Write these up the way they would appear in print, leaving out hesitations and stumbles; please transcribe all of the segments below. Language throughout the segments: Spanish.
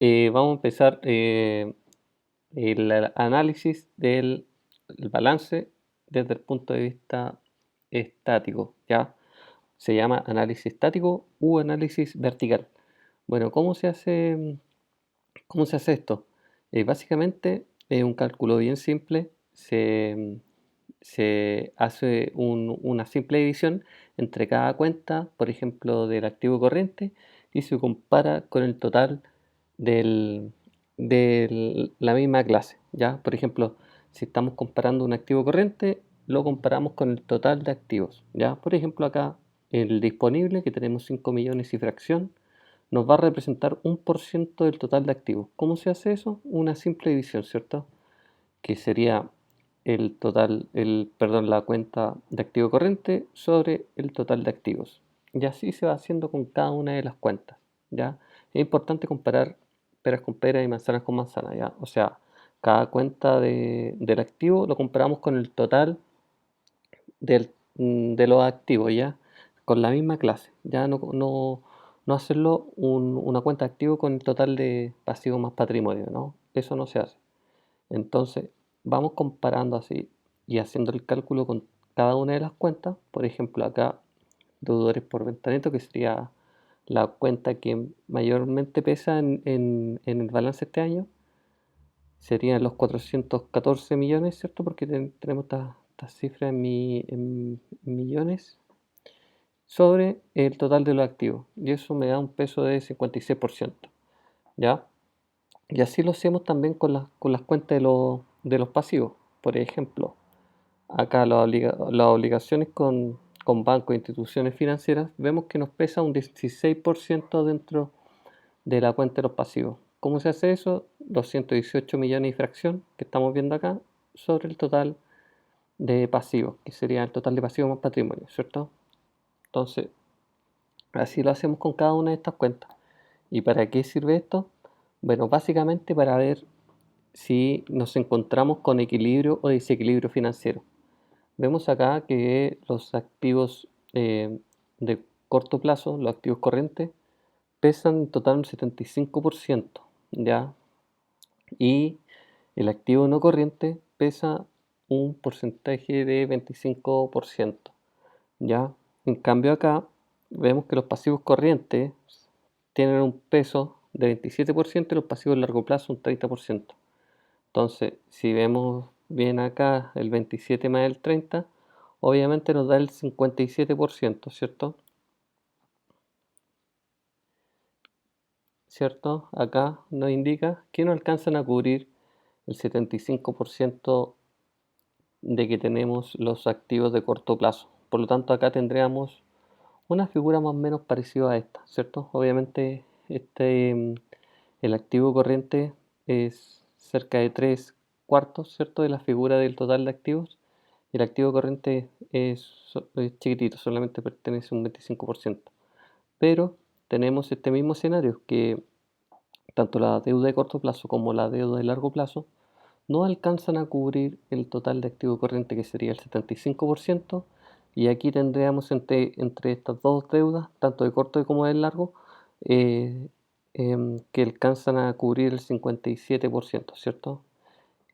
Vamos a empezar el análisis del el balance desde el punto de vista estático, ¿ya? Se llama análisis estático u análisis vertical. Bueno, cómo se hace esto? Básicamente es un cálculo bien simple. Se hace una simple división entre cada cuenta, por ejemplo, del activo corriente, y se compara con el total de la misma clase, ¿ya? Por ejemplo, si estamos comparando un activo corriente, lo comparamos con el total de activos, ¿ya? Por ejemplo, acá el disponible, que tenemos 5 millones y fracción, nos va a representar 1% del total de activos. ¿Cómo se hace eso? Una simple división, ¿cierto? Que sería el total, perdón, la cuenta de activo corriente sobre el total de activos. Y así se va haciendo con cada una de las cuentas, ¿ya? Es importante comparar peras con peras y manzanas con manzanas, ¿ya? O sea, cada cuenta del activo lo comparamos con el total de los activos, ¿ya? Con la misma clase, ya no hacerlo una cuenta de activo con el total de pasivo más patrimonio, ¿no? Eso no se hace. Entonces, vamos comparando así y haciendo el cálculo con cada una de las cuentas. Por ejemplo, acá, deudores por venta neto, que sería la cuenta que mayormente pesa en el balance este año, serían los 414 millones, ¿cierto? Porque tenemos esta cifra en millones sobre el total de los activos. Y eso me da un peso de 56%, ¿ya? Y así lo hacemos también con las cuentas de los pasivos. Por ejemplo, acá las obligaciones con bancos e instituciones financieras, vemos que nos pesa un 16% dentro de la cuenta de los pasivos. ¿Cómo se hace eso? 218 millones y fracción que estamos viendo acá sobre el total de pasivos, que sería el total de pasivos más patrimonio, ¿cierto? Entonces, así lo hacemos con cada una de estas cuentas. ¿Y para qué sirve esto? Bueno, básicamente para ver si nos encontramos con equilibrio o desequilibrio financiero. Vemos acá que los activos de corto plazo, los activos corrientes, pesan en total un 75%, ¿ya? Y el activo no corriente pesa un porcentaje de 25%, ¿ya? En cambio acá vemos que los pasivos corrientes tienen un peso de 27% y los pasivos a largo plazo un 30%. Entonces, si vemos bien acá el 27 más el 30, obviamente nos da el 57%, ¿cierto? ¿Cierto? Acá nos indica que no alcanzan a cubrir el 75% de que tenemos los activos de corto plazo. Por lo tanto, acá tendríamos una figura más o menos parecida a esta, ¿cierto? Obviamente, el activo corriente es cerca de 3 cuartos, ¿cierto? De la figura del total de activos. El activo corriente es chiquitito, solamente pertenece un 25%. Pero tenemos este mismo escenario, que tanto la deuda de corto plazo como la deuda de largo plazo no alcanzan a cubrir el total de activo corriente, que sería el 75%, y aquí tendríamos entre estas dos deudas, tanto de corto como de largo, eh, que alcanzan a cubrir el 57%, ¿cierto?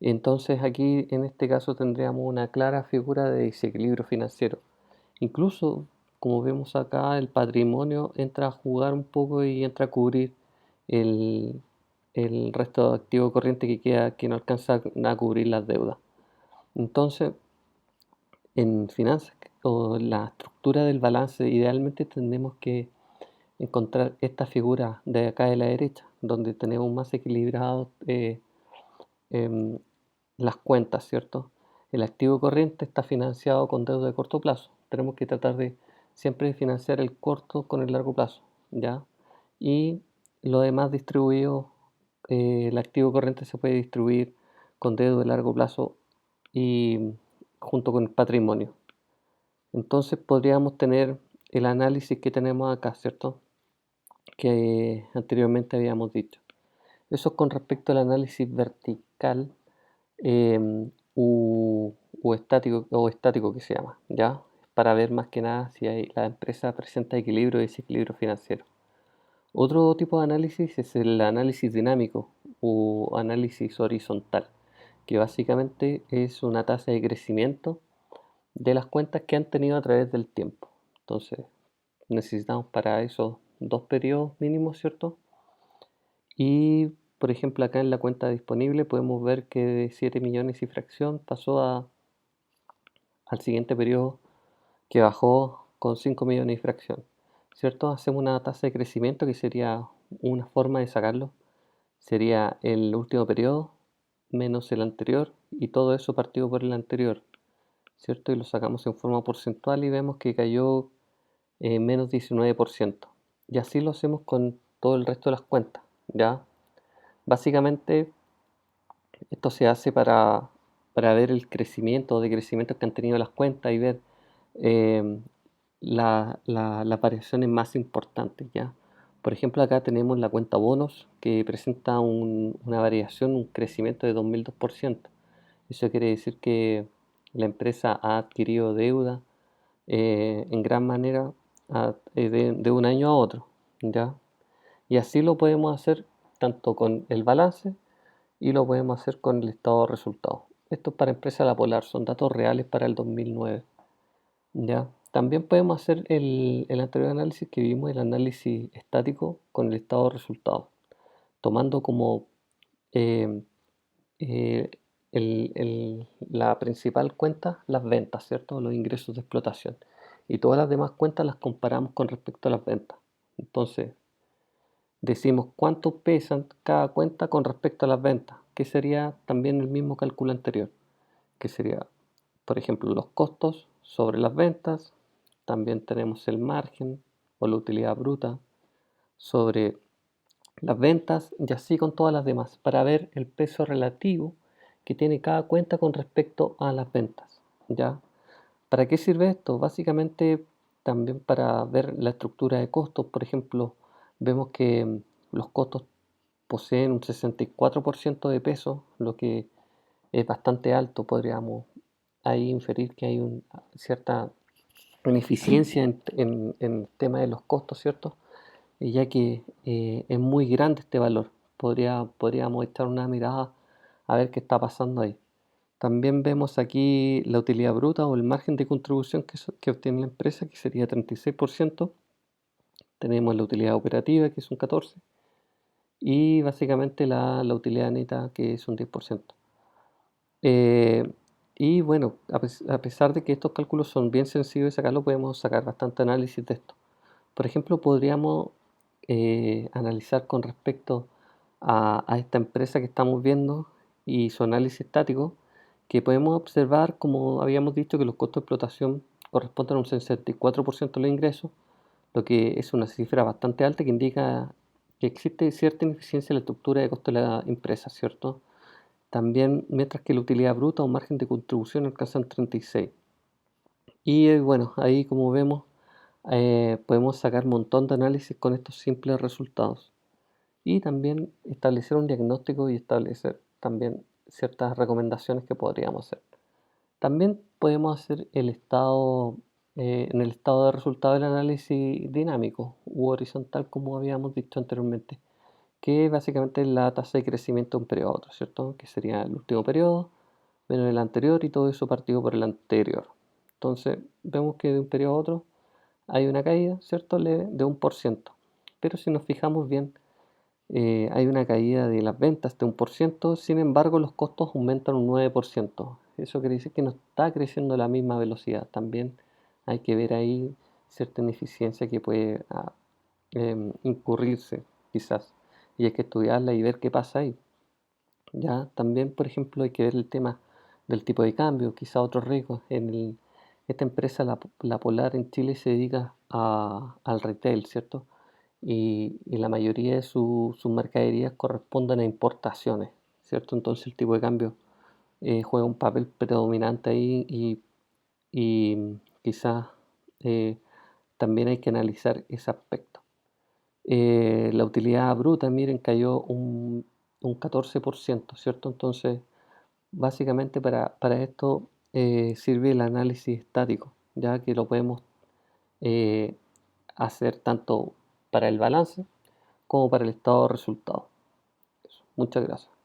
Entonces aquí en este caso tendríamos una clara figura de desequilibrio financiero. Incluso, como vemos acá, el patrimonio entra a jugar un poco y entra a cubrir el, el resto de activo corriente que queda, que no alcanza a cubrir las deudas. Entonces, en finanzas o la estructura del balance, idealmente tenemos que encontrar esta figura de acá de la derecha, donde tenemos más equilibrado em, las cuentas, ¿cierto? El activo corriente está financiado con deuda de corto plazo. Tenemos que tratar de siempre financiar el corto con el largo plazo, ¿ya? Y lo demás distribuido, el activo corriente se puede distribuir con deuda de largo plazo y junto con el patrimonio. Entonces podríamos tener el análisis que tenemos acá, ¿cierto? Que anteriormente habíamos dicho. Eso con respecto al análisis vertical o estático que se llama, ¿ya? Para ver más que nada si la empresa presenta equilibrio o desequilibrio financiero. Otro tipo de análisis es el análisis dinámico o análisis horizontal, que básicamente es una tasa de crecimiento de las cuentas que han tenido a través del tiempo. Entonces, necesitamos para esos dos periodos mínimos, ¿cierto? Y, por ejemplo, acá en la cuenta disponible podemos ver que de 7 millones y fracción pasó al siguiente periodo que bajó con 5 millones y fracción, ¿cierto? Hacemos una tasa de crecimiento que sería una forma de sacarlo. Sería el último periodo menos el anterior y todo eso partido por el anterior, ¿cierto? Y lo sacamos en forma porcentual y vemos que cayó menos 19%. Y así lo hacemos con todo el resto de las cuentas, ¿ya? Básicamente esto se hace para ver el crecimiento o decrecimiento que han tenido las cuentas y ver eh, las variaciones más importantes, ¿ya? Por ejemplo, acá tenemos la cuenta bonos que presenta una variación, un crecimiento de 2002%. Eso quiere decir que la empresa ha adquirido deuda en gran manera de un año a otro, ¿ya? Y así lo podemos hacer tanto con el balance y lo podemos hacer con el estado de resultados. Esto es para empresa La Polar, son datos reales para el 2009. ¿Ya? También podemos hacer el anterior análisis que vimos, el análisis estático con el estado de resultados, tomando como eh, eh, la principal cuenta las ventas, ¿cierto? Los ingresos de explotación. Y todas las demás cuentas las comparamos con respecto a las ventas. Entonces, decimos cuánto pesan cada cuenta con respecto a las ventas, que sería también el mismo cálculo anterior, que sería, por ejemplo, los costos sobre las ventas, también tenemos el margen o la utilidad bruta sobre las ventas y así con todas las demás, para ver el peso relativo que tiene cada cuenta con respecto a las ventas, ¿ya? ¿Para qué sirve esto? Básicamente también para ver la estructura de costos. Por ejemplo, vemos que los costos poseen un 64% de peso, lo que es bastante alto. Podríamos ahí inferir que hay cierta ineficiencia en el tema de los costos, ¿cierto? Ya que es muy grande este valor. Podríamos echar una mirada a ver qué está pasando ahí. También vemos aquí la utilidad bruta o el margen de contribución que obtiene la empresa, que sería 36%. Tenemos la utilidad operativa, que es un 14%. Y básicamente la utilidad neta, que es un 10%. Eh, y bueno, a pesar de que estos cálculos son bien sencillos de sacarlo, podemos sacar bastante análisis de esto. Por ejemplo, podríamos analizar con respecto a esta empresa que estamos viendo y su análisis estático, que podemos observar, como habíamos dicho, que los costos de explotación corresponden a un 64% de los ingresos, lo que es una cifra bastante alta que indica que existe cierta ineficiencia en la estructura de costo de la empresa, ¿cierto? También, mientras que la utilidad bruta o margen de contribución alcanzan 36. Y bueno, ahí como vemos, podemos sacar un montón de análisis con estos simples resultados. Y también establecer un diagnóstico y establecer también ciertas recomendaciones que podríamos hacer. También podemos hacer en el estado de resultado del análisis dinámico u horizontal, como habíamos dicho anteriormente, que básicamente es la tasa de crecimiento de un periodo a otro, ¿cierto? Que sería el último periodo menos el anterior y todo eso partido por el anterior. Entonces, vemos que de un periodo a otro hay una caída, ¿cierto? Leve de 1%. Pero si nos fijamos bien, hay una caída de las ventas de 1%, sin embargo los costos aumentan un 9%. Eso quiere decir que no está creciendo a la misma velocidad. También hay que ver ahí cierta ineficiencia que puede incurrirse quizás. Y hay que estudiarla y ver qué pasa ahí. Ya, también, por ejemplo, hay que ver el tema del tipo de cambio, quizá otros riesgos. Esta empresa, la Polar en Chile, se dedica al retail, ¿cierto? Y la mayoría de sus mercaderías corresponden a importaciones, ¿cierto? Entonces el tipo de cambio juega un papel predominante ahí y quizás eh, también hay que analizar ese aspecto. La utilidad bruta, miren, cayó un 14%, ¿cierto? Entonces, básicamente para esto sirve el análisis estático, ya que lo podemos eh, hacer tanto para el balance como para el estado de resultados. Eso. Muchas gracias.